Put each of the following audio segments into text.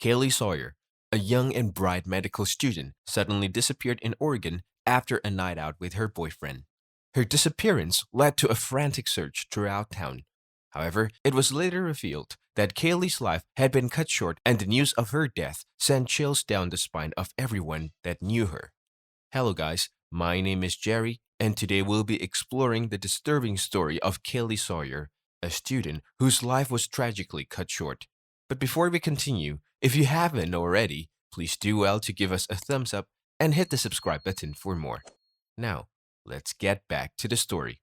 Kaylee Sawyer, a young and bright medical student, suddenly disappeared in Oregon after a night out with her boyfriend. Her disappearance led to a frantic search throughout town. However, it was later revealed that Kaylee's life had been cut short, and the news of her death sent chills down the spine of everyone that knew her. Hello, guys. My name is Jerry, and today we'll be exploring the disturbing story of Kaylee Sawyer, a student whose life was tragically cut short. But before we continue, if you haven't already, please do well to give us a thumbs up and hit the subscribe button for more. Now, let's get back to the story.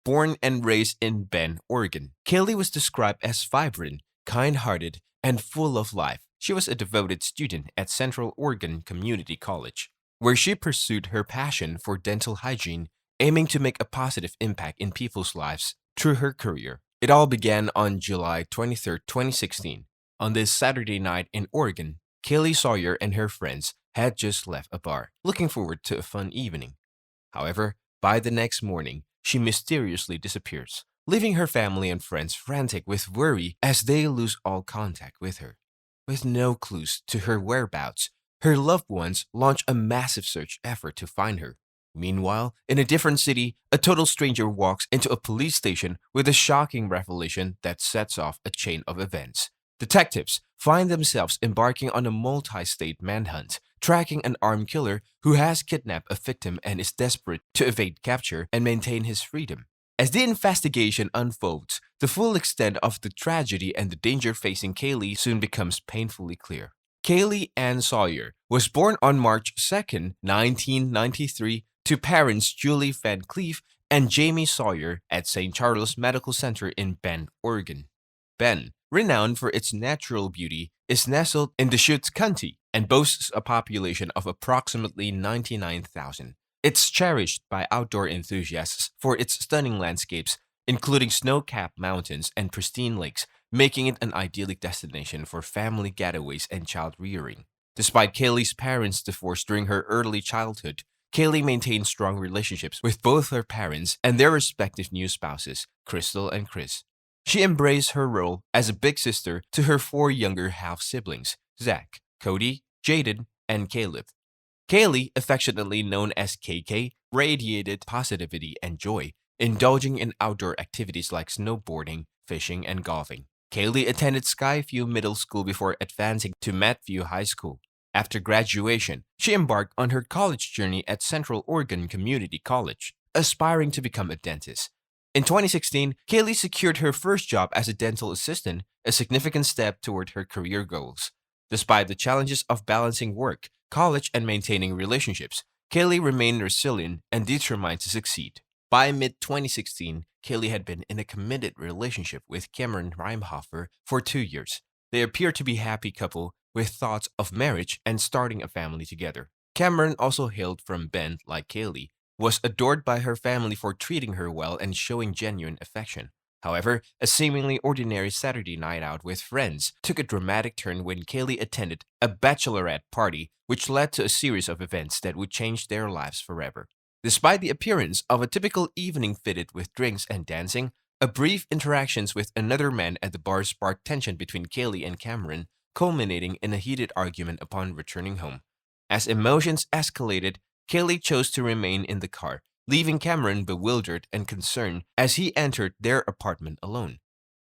Born and raised in Bend, Oregon, Kaylee was described as vibrant, kind-hearted, and full of life. She was a devoted student at Central Oregon Community College, where she pursued her passion for dental hygiene, aiming to make a positive impact in people's lives through her career. It all began on July 23, 2016. On this Saturday night in Oregon, Kaylee Sawyer and her friends had just left a bar, looking forward to a fun evening. However, by the next morning, she mysteriously disappears, leaving her family and friends frantic with worry as they lose all contact with her. With no clues to her whereabouts, her loved ones launch a massive search effort to find her. Meanwhile, in a different city, a total stranger walks into a police station with a shocking revelation that sets off a chain of events. Detectives find themselves embarking on a multi-state manhunt, tracking an armed killer who has kidnapped a victim and is desperate to evade capture and maintain his freedom. As the investigation unfolds, the full extent of the tragedy and the danger facing Kaylee soon becomes painfully clear. Kaylee Ann Sawyer was born on March 2, 1993, to parents Julie Van Cleef and Jamie Sawyer at St. Charles Medical Center in Bend, Oregon. Bend, renowned for its natural beauty, is nestled in Deschutes County and boasts a population of approximately 99,000. It's cherished by outdoor enthusiasts for its stunning landscapes, including snow-capped mountains and pristine lakes, making it an idyllic destination for family getaways and child rearing. Despite Kaylee's parents' divorce during her early childhood, Kaylee maintained strong relationships with both her parents and their respective new spouses, Crystal and Chris. She embraced her role as a big sister to her four younger half-siblings, Zach, Cody, Jaden, and Caleb. Kaylee, affectionately known as KK, radiated positivity and joy, indulging in outdoor activities like snowboarding, fishing, and golfing. Kaylee attended Skyview Middle School before advancing to Mattview High School. After graduation, she embarked on her college journey at Central Oregon Community College, aspiring to become a dentist. In 2016, Kaylee secured her first job as a dental assistant, a significant step toward her career goals. Despite the challenges of balancing work, college, and maintaining relationships, Kaylee remained resilient and determined to succeed. By mid-2016, Kaylee had been in a committed relationship with Cameron Reimhofer for 2 years. They appeared to be a happy couple with thoughts of marriage and starting a family together. Cameron also hailed from Bend like Kaylee, was adored by her family for treating her well and showing genuine affection. However, a seemingly ordinary Saturday night out with friends took a dramatic turn when Kaylee attended a bachelorette party, which led to a series of events that would change their lives forever. Despite the appearance of a typical evening fitted with drinks and dancing, a brief interactions with another man at the bar sparked tension between Kaylee and Cameron, culminating in a heated argument upon returning home. As emotions escalated, Kaylee chose to remain in the car, leaving Cameron bewildered and concerned as he entered their apartment alone.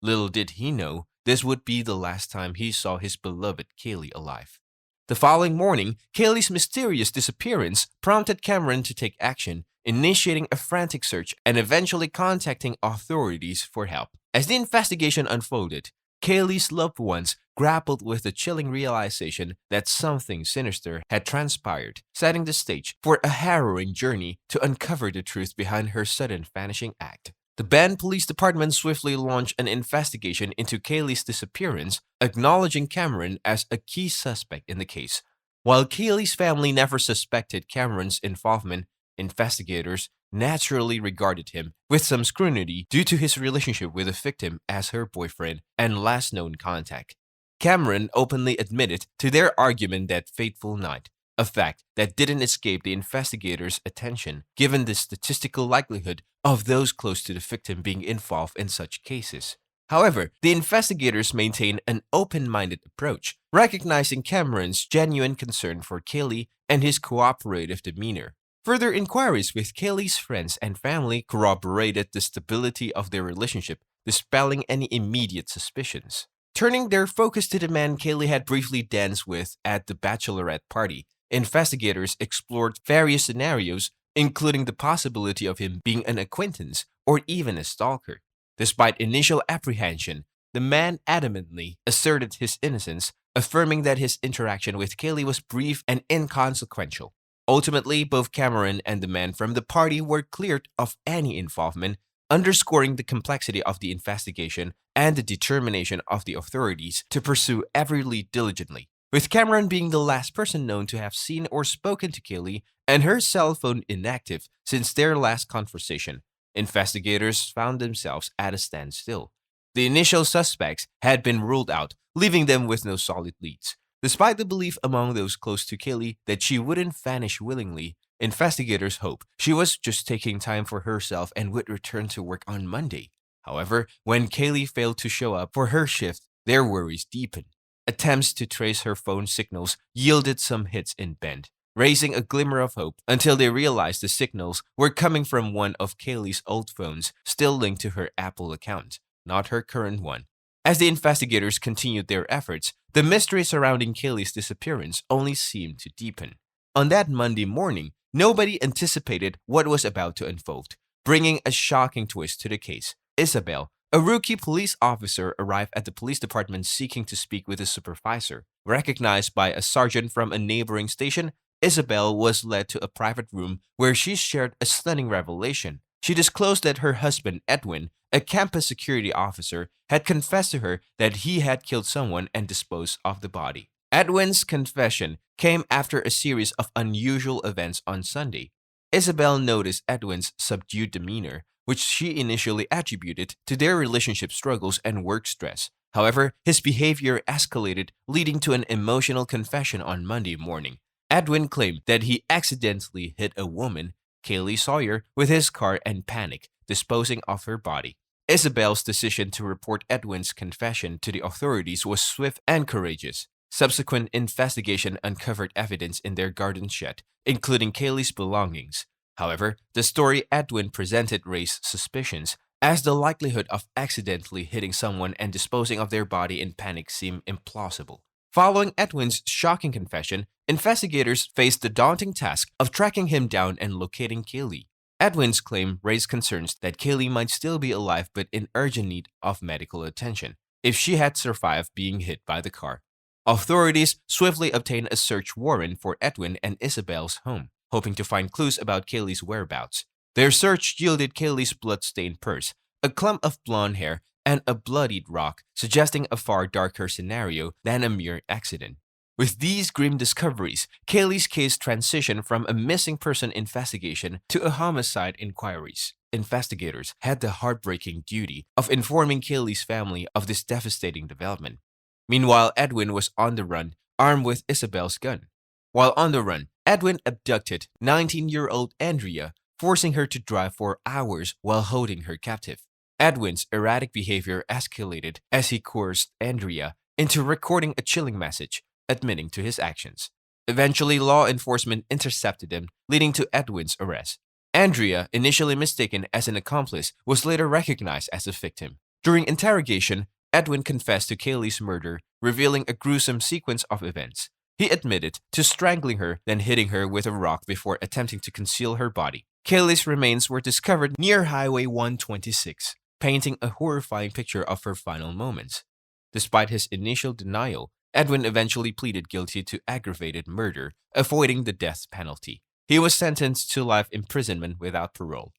Little did he know this would be the last time he saw his beloved Kaylee alive. The following morning, Kaylee's mysterious disappearance prompted Cameron to take action, initiating a frantic search and eventually contacting authorities for help. As the investigation unfolded, Kaylee's loved ones grappled with the chilling realization that something sinister had transpired, setting the stage for a harrowing journey to uncover the truth behind her sudden vanishing act. The Bend Police Department swiftly launched an investigation into Kaylee's disappearance, acknowledging Cameron as a key suspect in the case. While Kaylee's family never suspected Cameron's involvement, investigators naturally regarded him with some scrutiny due to his relationship with the victim as her boyfriend and last known contact. Cameron openly admitted to their argument that fateful night, a fact that didn't escape the investigators' attention given the statistical likelihood of those close to the victim being involved in such cases. However, the investigators maintain an open-minded approach, recognizing Cameron's genuine concern for Kaylee and his cooperative demeanor. Further inquiries with Kaylee's friends and family corroborated the stability of their relationship, dispelling any immediate suspicions. Turning their focus to the man Kaylee had briefly danced with at the bachelorette party, investigators explored various scenarios, including the possibility of him being an acquaintance or even a stalker. Despite initial apprehension, the man adamantly asserted his innocence, affirming that his interaction with Kaylee was brief and inconsequential. Ultimately, both Cameron and the man from the party were cleared of any involvement, underscoring the complexity of the investigation and the determination of the authorities to pursue every lead diligently. With Cameron being the last person known to have seen or spoken to Kaylee and her cell phone inactive since their last conversation, investigators found themselves at a standstill. The initial suspects had been ruled out, leaving them with no solid leads. Despite the belief among those close to Kaylee that she wouldn't vanish willingly, investigators hope she was just taking time for herself and would return to work on Monday. However, when Kaylee failed to show up for her shift, their worries deepened. Attempts to trace her phone signals yielded some hits in Bend, raising a glimmer of hope until they realized the signals were coming from one of Kaylee's old phones still linked to her Apple account, not her current one. As the investigators continued their efforts, the mystery surrounding Kaylee's disappearance only seemed to deepen. On that Monday morning, nobody anticipated what was about to unfold, bringing a shocking twist to the case. Isabel, a rookie police officer, arrived at the police department seeking to speak with a supervisor. Recognized by a sergeant from a neighboring station, Isabel was led to a private room where she shared a stunning revelation. She disclosed that her husband, Edwin, a campus security officer, had confessed to her that he had killed someone and disposed of the body. Edwin's confession came after a series of unusual events on Sunday. Isabel noticed Edwin's subdued demeanor, which she initially attributed to their relationship struggles and work stress. However, his behavior escalated, leading to an emotional confession on Monday morning. Edwin claimed that he accidentally hit a woman, Kaylee Sawyer, with his car and panicked, disposing of her body. Isabel's decision to report Edwin's confession to the authorities was swift and courageous. Subsequent investigation uncovered evidence in their garden shed, including Kaylee's belongings. However, the story Edwin presented raised suspicions, as the likelihood of accidentally hitting someone and disposing of their body in panic seemed implausible. Following Edwin's shocking confession, investigators faced the daunting task of tracking him down and locating Kaylee. Edwin's claim raised concerns that Kaylee might still be alive but in urgent need of medical attention if she had survived being hit by the car. Authorities swiftly obtained a search warrant for Edwin and Isabel's home, hoping to find clues about Kaylee's whereabouts. Their search yielded Kaylee's blood-stained purse, a clump of blonde hair, and a bloodied rock, suggesting a far darker scenario than a mere accident. With these grim discoveries, Kaylee's case transitioned from a missing person investigation to a homicide inquiries. Investigators had the heartbreaking duty of informing Kaylee's family of this devastating development. Meanwhile, Edwin was on the run, armed with Isabel's gun. While on the run, Edwin abducted 19-year-old Andrea, forcing her to drive for hours while holding her captive. Edwin's erratic behavior escalated as he coerced Andrea into recording a chilling message, admitting to his actions. Eventually, law enforcement intercepted him, leading to Edwin's arrest. Andrea, initially mistaken as an accomplice, was later recognized as a victim. During interrogation, Edwin confessed to Kaylee's murder, revealing a gruesome sequence of events. He admitted to strangling her, then hitting her with a rock before attempting to conceal her body. Kaylee's remains were discovered near Highway 126, painting a horrifying picture of her final moments. Despite his initial denial, Edwin eventually pleaded guilty to aggravated murder, avoiding the death penalty. He was sentenced to life imprisonment without parole.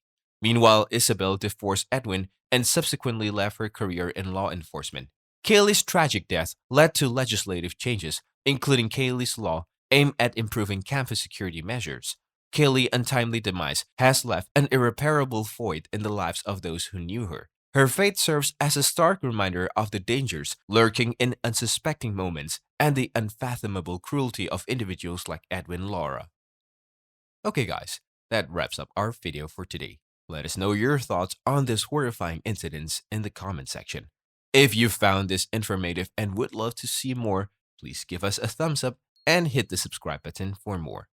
Meanwhile, Isabel divorced Edwin and subsequently left her career in law enforcement. Kaylee's tragic death led to legislative changes, including Kaylee's law aimed at improving campus security measures. Kaylee's untimely demise has left an irreparable void in the lives of those who knew her. Her fate serves as a stark reminder of the dangers lurking in unsuspecting moments and the unfathomable cruelty of individuals like Edwin Lara. Okay guys, that wraps up our video for today. Let us know your thoughts on this horrifying incidents in the comment section. If you found this informative and would love to see more, please give us a thumbs up and hit the subscribe button for more.